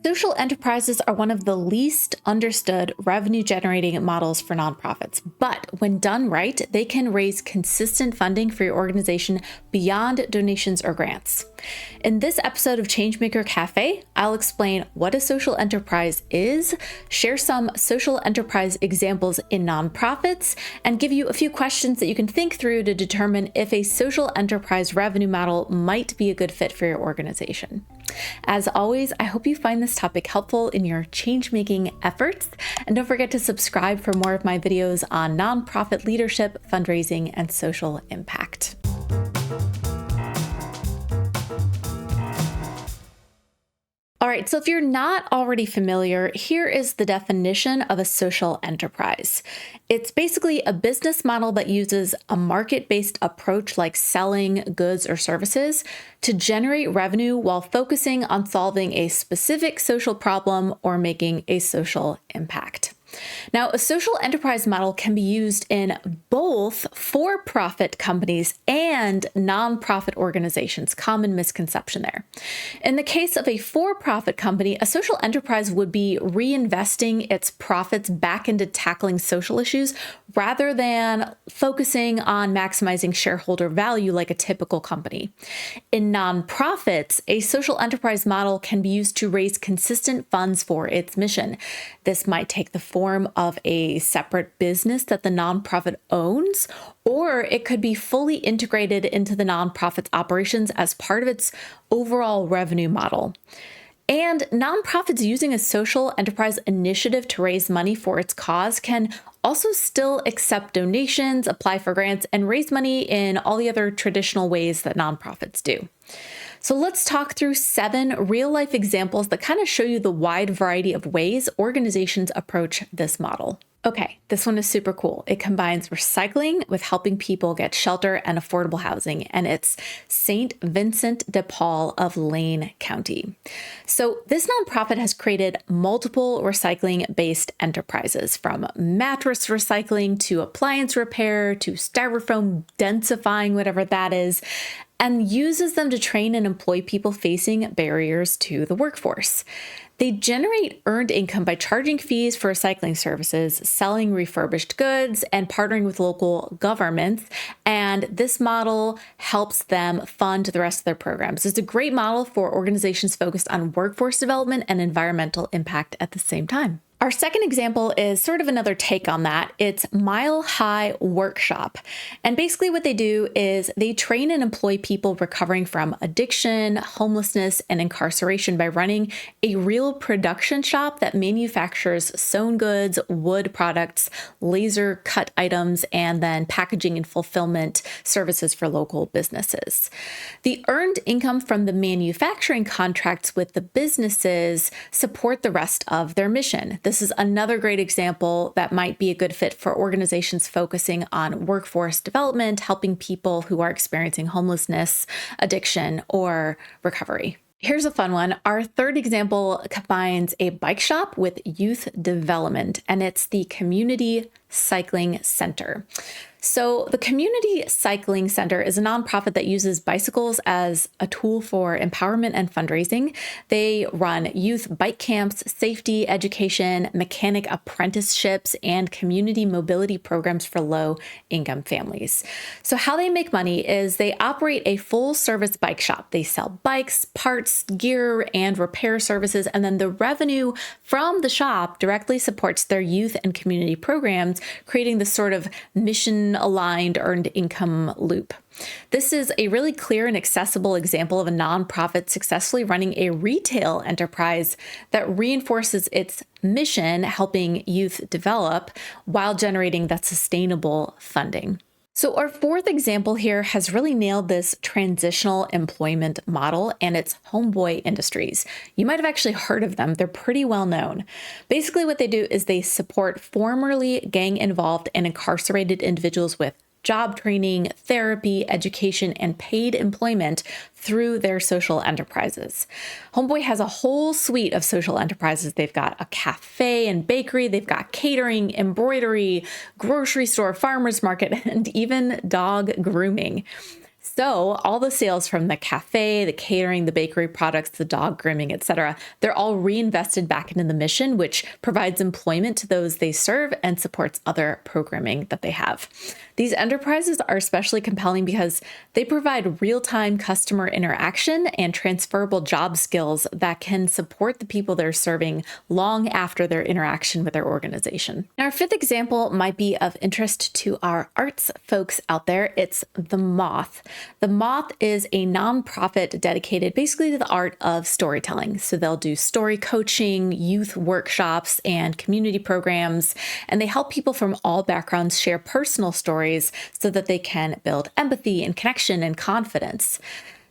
Social enterprises are one of the least understood revenue-generating models for nonprofits, but when done right, they can raise consistent funding for your organization beyond donations or grants. In this episode of Changemaker Cafe, I'll explain what a social enterprise is, share some social enterprise examples in nonprofits, and give you a few questions that you can think through to determine if a social enterprise revenue model might be a good fit for your organization. As always, I hope you find this topic helpful in your change-making efforts, and don't forget to subscribe for more of my videos on nonprofit leadership, fundraising, and social impact. All right, so if you're not already familiar, here is the definition of a social enterprise. It's basically a business model that uses a market-based approach like selling goods or services to generate revenue while focusing on solving a specific social problem or making a social impact. Now, a social enterprise model can be used in both for-profit companies and nonprofit organizations. Common misconception there. In the case of a for-profit company, a social enterprise would be reinvesting its profits back into tackling social issues rather than focusing on maximizing shareholder value like a typical company. In nonprofits, a social enterprise model can be used to raise consistent funds for its mission. This might take the form of a separate business that the nonprofit owns, or it could be fully integrated into the nonprofit's operations as part of its overall revenue model. And nonprofits using a social enterprise initiative to raise money for its cause can also still accept donations, apply for grants, and raise money in all the other traditional ways that nonprofits do. So let's talk through 7 real-life examples that kind of show you the wide variety of ways organizations approach this model. Okay, this one is super cool. It combines recycling with helping people get shelter and affordable housing, and it's St. Vincent de Paul of Lane County. So this nonprofit has created multiple recycling-based enterprises, from mattress recycling to appliance repair to styrofoam densifying, whatever that is, and uses them to train and employ people facing barriers to the workforce. They generate earned income by charging fees for recycling services, selling refurbished goods, and partnering with local governments. And this model helps them fund the rest of their programs. It's a great model for organizations focused on workforce development and environmental impact at the same time. Our second example is sort of another take on that. It's Mile High Workshop. And basically what they do is they train and employ people recovering from addiction, homelessness, and incarceration by running a real production shop that manufactures sewn goods, wood products, laser cut items, and then packaging and fulfillment services for local businesses. The earned income from the manufacturing contracts with the businesses support the rest of their mission. This is another great example that might be a good fit for organizations focusing on workforce development, helping people who are experiencing homelessness, addiction, or recovery. Here's a fun one. Our third example combines a bike shop with youth development, and it's the Community Cycling Center. So the Community Cycling Center is a nonprofit that uses bicycles as a tool for empowerment and fundraising. They run youth bike camps, safety education, mechanic apprenticeships, and community mobility programs for low-income families. So how they make money is they operate a full-service bike shop. They sell bikes, parts, gear, and repair services, and then the revenue from the shop directly supports their youth and community programs, creating this sort of mission-aligned earned income loop. This is a really clear and accessible example of a nonprofit successfully running a retail enterprise that reinforces its mission, helping youth develop, while generating that sustainable funding. So our fourth example here has really nailed this transitional employment model, and it's Homeboy Industries. You might have actually heard of them. They're pretty well known. Basically what they do is they support formerly gang-involved and incarcerated individuals with job training, therapy, education, and paid employment through their social enterprises. Homeboy has a whole suite of social enterprises. They've got a cafe and bakery, they've got catering, embroidery, grocery store, farmers market, and even dog grooming. So all the sales from the cafe, the catering, the bakery products, the dog grooming, etc., they're all reinvested back into the mission, which provides employment to those they serve and supports other programming that they have. These enterprises are especially compelling because they provide real-time customer interaction and transferable job skills that can support the people they're serving long after their interaction with their organization. Now, our fifth example might be of interest to our arts folks out there. It's The Moth. The Moth is a nonprofit dedicated basically to the art of storytelling. So they'll do story coaching, youth workshops, and community programs, and they help people from all backgrounds share personal stories so that they can build empathy and connection and confidence.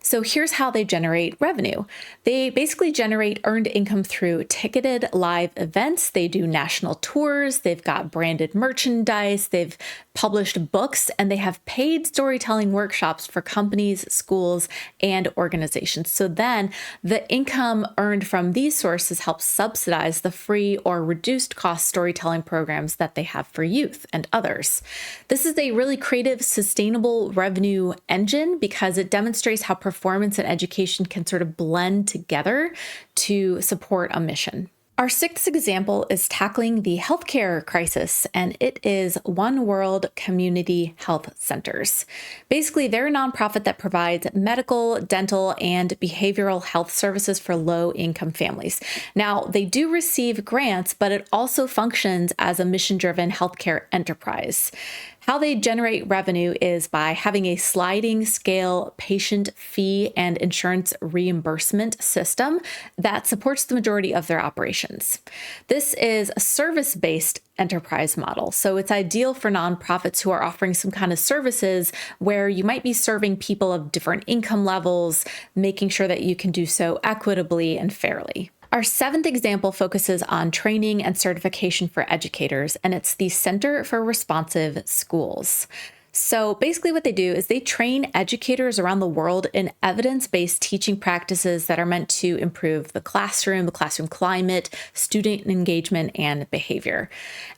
So here's how they generate revenue. They basically generate earned income through ticketed live events. They do national tours. They've got branded merchandise. They've published books, and they have paid storytelling workshops for companies, schools, and organizations. So then the income earned from these sources helps subsidize the free or reduced cost storytelling programs that they have for youth and others. This is a really creative, sustainable revenue engine because it demonstrates how performance and education can sort of blend together to support a mission. Our sixth example is tackling the healthcare crisis, and it is One World Community Health Centers. Basically, they're a nonprofit that provides medical, dental, and behavioral health services for low-income families. Now, they do receive grants, but it also functions as a mission-driven healthcare enterprise. How they generate revenue is by having a sliding scale patient fee and insurance reimbursement system that supports the majority of their operations. This is a service-based enterprise model, so it's ideal for nonprofits who are offering some kind of services where you might be serving people of different income levels, making sure that you can do so equitably and fairly. Our seventh example focuses on training and certification for educators, and it's the Center for Responsive Schools. So basically what they do is they train educators around the world in evidence-based teaching practices that are meant to improve the classroom climate, student engagement, and behavior.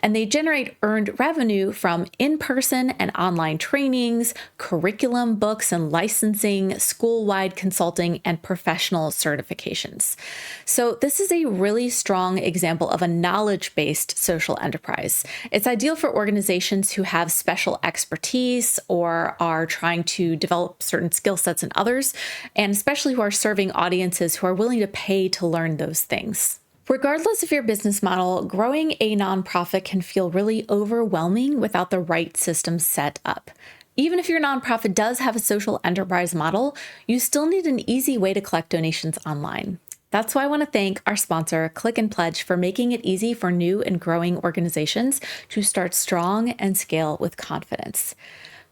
And they generate earned revenue from in-person and online trainings, curriculum, books and licensing, school-wide consulting, and professional certifications. So this is a really strong example of a knowledge-based social enterprise. It's ideal for organizations who have special expertise or are trying to develop certain skill sets in others, and especially who are serving audiences who are willing to pay to learn those things. Regardless of your business model, growing a nonprofit can feel really overwhelming without the right systems set up. Even if your nonprofit does have a social enterprise model, you still need an easy way to collect donations online. That's why I want to thank our sponsor, Click and Pledge, for making it easy for new and growing organizations to start strong and scale with confidence.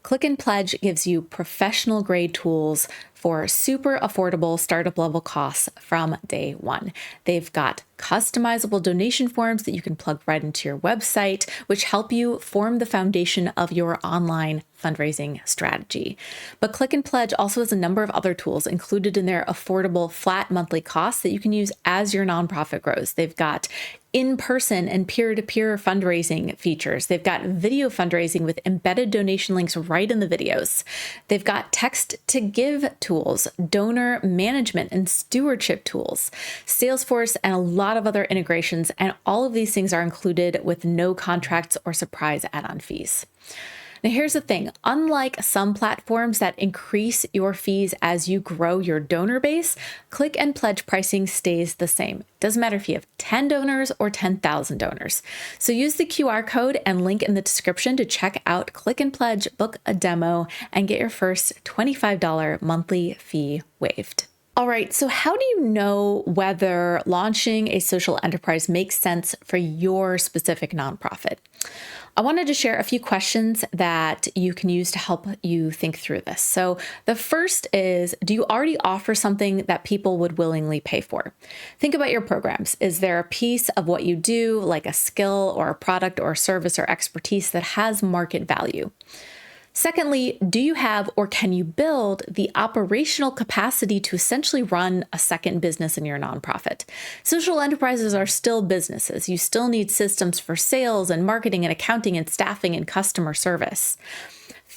Click and Pledge gives you professional grade tools for super affordable startup level costs from day one. They've got customizable donation forms that you can plug right into your website, which help you form the foundation of your online fundraising strategy. But Click and Pledge also has a number of other tools included in their affordable flat monthly costs that you can use as your nonprofit grows. They've got in-person and peer-to-peer fundraising features. They've got video fundraising with embedded donation links right in the videos. They've got text-to-give tools, donor management and stewardship tools, Salesforce, and a lot of other integrations. And all of these things are included with no contracts or surprise add-on fees. Now, here's the thing. Unlike some platforms that increase your fees as you grow your donor base, Click and Pledge pricing stays the same. Doesn't matter if you have 10 donors or 10,000 donors. So use the QR code and link in the description to check out Click and Pledge, book a demo, and get your first $25 monthly fee waived. All right, so how do you know whether launching a social enterprise makes sense for your specific nonprofit? I wanted to share a few questions that you can use to help you think through this. So the first is, do you already offer something that people would willingly pay for? Think about your programs. Is there a piece of what you do, like a skill or a product or a service or expertise that has market value? Secondly, do you have or can you build the operational capacity to essentially run a second business in your nonprofit? Social enterprises are still businesses. You still need systems for sales and marketing and accounting and staffing and customer service.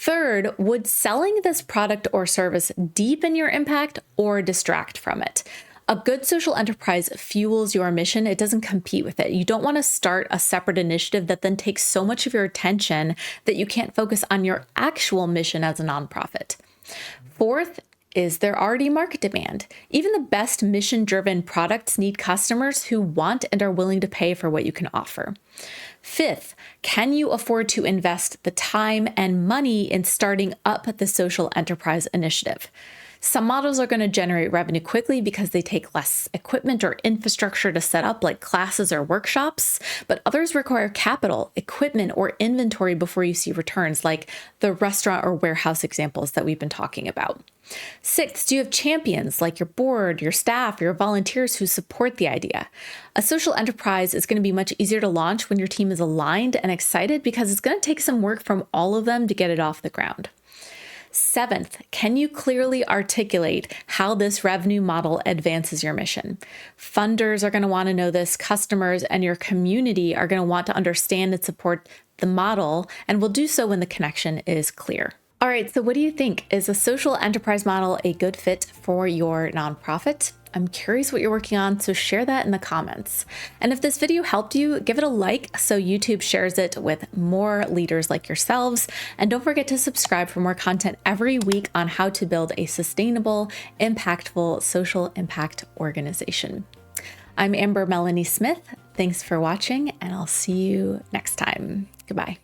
Third, would selling this product or service deepen your impact or distract from it? A good social enterprise fuels your mission. It doesn't compete with it. You don't want to start a separate initiative that then takes so much of your attention that you can't focus on your actual mission as a nonprofit. Fourth, is there already market demand? Even the best mission-driven products need customers who want and are willing to pay for what you can offer. Fifth, can you afford to invest the time and money in starting up the social enterprise initiative? Some models are going to generate revenue quickly because they take less equipment or infrastructure to set up, like classes or workshops, but others require capital, equipment, or inventory before you see returns, like the restaurant or warehouse examples that we've been talking about. Sixth, do you have champions like your board, your staff, your volunteers who support the idea? A social enterprise is going to be much easier to launch when your team is aligned and excited because it's going to take some work from all of them to get it off the ground. Seventh, can you clearly articulate how this revenue model advances your mission? Funders are going to want to know this, customers and your community are going to want to understand and support the model, and will do so when the connection is clear. All right, so what do you think? Is a social enterprise model a good fit for your nonprofit? I'm curious what you're working on, so share that in the comments. And if this video helped you, give it a like so YouTube shares it with more leaders like yourselves. And don't forget to subscribe for more content every week on how to build a sustainable, impactful social impact organization. I'm Amber Melanie Smith. Thanks for watching, and I'll see you next time. Goodbye.